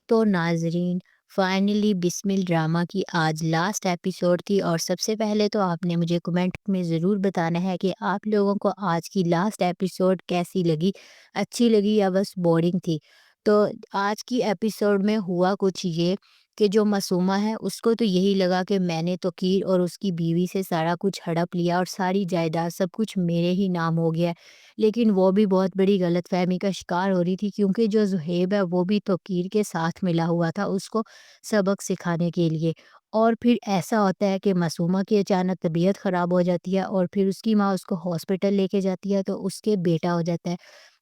तो नाज़रीन, finally Bismil drama की आज लास्ट एपिसोड थी और सबसे पहले तो आपने मुझे कमेंट में ज़रूर बताना है कि आप लोगों को आज की लास्ट एपिसोड कैसी लगी, अच्छी लगी या बस बोरिंग थी। तो आज की एपिसोड में हुआ कुछ ये कि जो मासूमा है उसको तो यही लगा कि मैंने तो कीर और उसकी बीवी से सारा कुछ हड़प लिया और सारी जायदाद सब कुछ मेरे ही नाम हो गया है। लेकिन वो भी बहुत बड़ी गलतफ़हमी का शिकार हो रही थी क्योंकि जो ज़ुहैब है वो भी तौकीर के साथ मिला हुआ था उसको सबक सिखाने के लिए। और फिर ऐसा होता है कि मासूमा की अचानक तबीयत ख़राब हो जाती है और फिर उसकी माँ उसको हॉस्पिटल लेके जाती है तो उसके बेटा हो जाता है।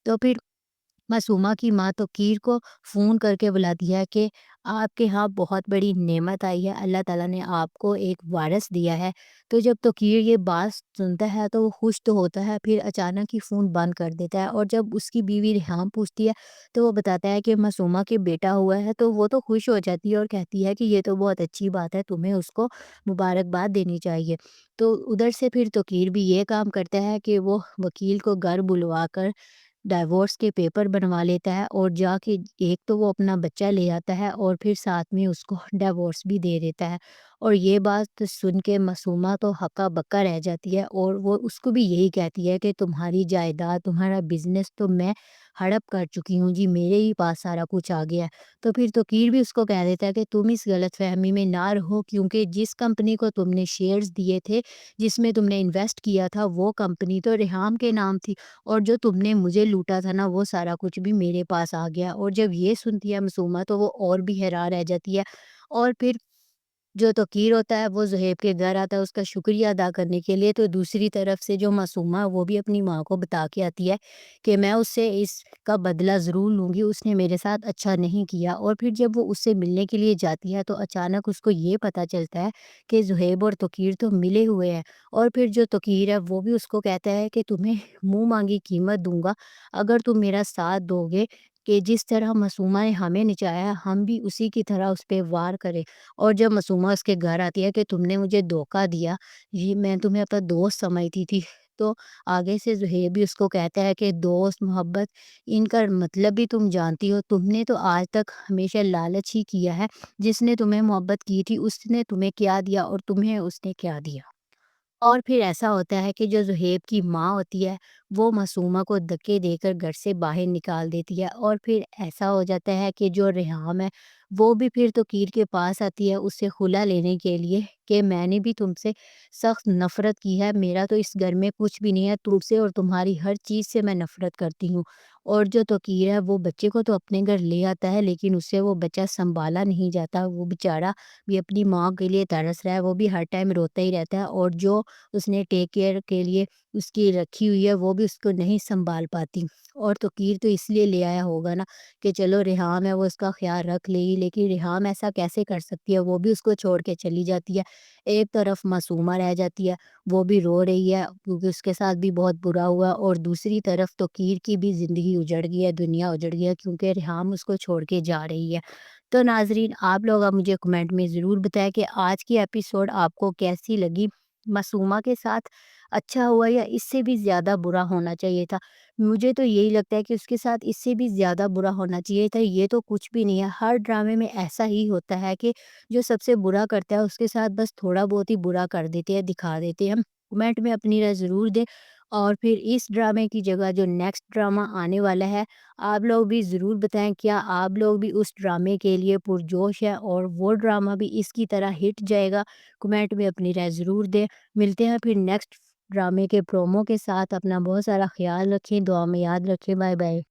तो फिर मासूमा की माँ तो कीर को फ़ोन करके बुलाती है कि आपके यहाँ बहुत बड़ी नेमत आई है, अल्लाह ताला ने आपको एक वारिस दिया है। तो जब तो कीर ये बात सुनता है तो वो खुश तो होता है, फिर अचानक ही फ़ोन बंद कर देता है और जब उसकी बीवी रिहाम पूछती है तो वो बताता है कि मासूमा के बेटा हुआ है, तो वो तो खुश हो जाती है और कहती है कि ये तो बहुत अच्छी बात है, तुम्हें उसको मुबारकबाद देनी चाहिए। तो उधर से फिर तो कीर भी ये काम करता है कि वो वकील को घर बुलवा कर डाइवोर्स के पेपर बनवा लेता है और जाके एक तो वो अपना बच्चा ले आता है और फिर साथ में उसको डिवोर्स भी दे देता है। और ये बात तो सुन के मासूमा तो हक्का बक्का रह जाती है और वो उसको भी यही कहती है कि तुम्हारी जायदाद, तुम्हारा बिजनेस तो मैं हड़प कर चुकी हूँ जी, मेरे ही पास सारा कुछ आ गया है। तो फिर तो कीर भी उसको कह देता है कि तुम इस गलतफहमी में ना रहो, क्योंकि जिस कंपनी को तुमने शेयर्स दिए थे, जिसमें तुमने इन्वेस्ट किया था, वो कंपनी तो रेहाम के नाम थी और जो तुमने मुझे लूटा था ना, वो सारा कुछ भी मेरे पास आ गया। और जब ये सुनती है मासूमा तो वो और भी हैरान रह जाती है। और फिर जो तौकीर होता है वो ज़ुहैब के घर आता है उसका शुक्रिया अदा करने के लिए, तो दूसरी तरफ से जो मासूमा है वो भी अपनी माँ को बता के आती है कि मैं उससे इसका बदला ज़रूर लूँगी, उसने मेरे साथ अच्छा नहीं किया। और फिर जब वो उससे मिलने के लिए जाती है तो अचानक उसको ये पता चलता है कि ज़ुहैब और तौकीर तो मिले हुए हैं। और फिर जो तौकीर है वो भी उसको कहता है कि तुम्हें मुँह मांगी कीमत दूंगा अगर तुम मेरा साथ दोगे, कि जिस तरह मासूमा ने हमें नचाया हम भी उसी की तरह उस पर वार करें। और जब मासूमा उसके घर आती है कि तुमने मुझे धोखा दिया, ये मैं तुम्हें अपना दोस्त समझती थी। तो आगे से ज़ुहैब भी उसको कहता है कि दोस्त, मोहब्बत, इनका मतलब भी तुम जानती हो। तुमने तो आज तक हमेशा लालच ही किया है। जिसने तुम्हें मोहब्बत की थी उसने तुम्हें क्या दिया और तुम्हें उसने क्या दिया। और फिर ऐसा होता है कि जो ज़ुहैब की माँ होती है, वो मासूमा को धक्के देकर घर से बाहर निकाल देती है। और फिर ऐसा हो जाता है कि जो रेहाम है, वो भी फिर तो कीर के पास आती है उससे खुला लेने के लिए कि मैंने भी तुमसे सख्त नफ़रत की है, मेरा तो इस घर में कुछ भी नहीं है, तुमसे और तुम्हारी हर चीज़ से मैं नफ़रत करती हूँ। और जो तौकीर है, वो बच्चे को तो अपने घर ले आता है, लेकिन उससे वो बच्चा सँभाला नहीं जाता, वो बेचारा भी अपनी माँ के लिए तरस रहा है, वो भी हर टाइम रोता ही रहता है। और जो उसने टेक केयर के लिए उसकी रखी हुई है वो भी उसको नहीं संभाल पाती। और तौकीर तो इसलिए ले आया होगा ना कि चलो रेहाम है वो उसका ख्याल रख लेगी, लेकिन रेहाम ऐसा कैसे कर सकती है, वो भी उसको छोड़ के चली जाती है। एक तरफ मासूमा रह जाती है, वो भी रो रही है क्योंकि उसके साथ भी बहुत बुरा हुआ, और दूसरी तरफ तौकीर की भी ज़िंदगी उजड़ गई है, दुनिया उजड़ गई है क्योंकि रेहाम उसको छोड़ के जा रही है। तो नाज़रीन, आप लोग अब मुझे कमेंट में ज़रूर बताएं कि आज की एपिसोड आपको कैसी लगी। मासूमा के साथ अच्छा हुआ या इससे भी ज़्यादा बुरा होना चाहिए था? मुझे तो यही लगता है कि उसके साथ इससे भी ज़्यादा बुरा होना चाहिए था, ये तो कुछ भी नहीं है। हर ड्रामे में ऐसा ही होता है कि जो सबसे बुरा करता है उसके साथ बस थोड़ा बहुत ही बुरा कर देते हैं, दिखा देते हैं। कमेंट में अपनी राय ज़रूर दें। और फिर इस ड्रामे की जगह जो नेक्स्ट ड्रामा आने वाला है, आप लोग भी ज़रूर बताएँ, क्या आप लोग भी उस ड्रामे के लिए पुरजोश हैं और वो ड्रामा भी इसकी तरह हिट जाएगा? कमेंट में अपनी राय ज़रूर दें। मिलते हैं फिर नेक्स्ट ड्रामे के प्रोमो के साथ। अपना बहुत सारा ख्याल रखें, दुआ में याद रखें। Bye bye.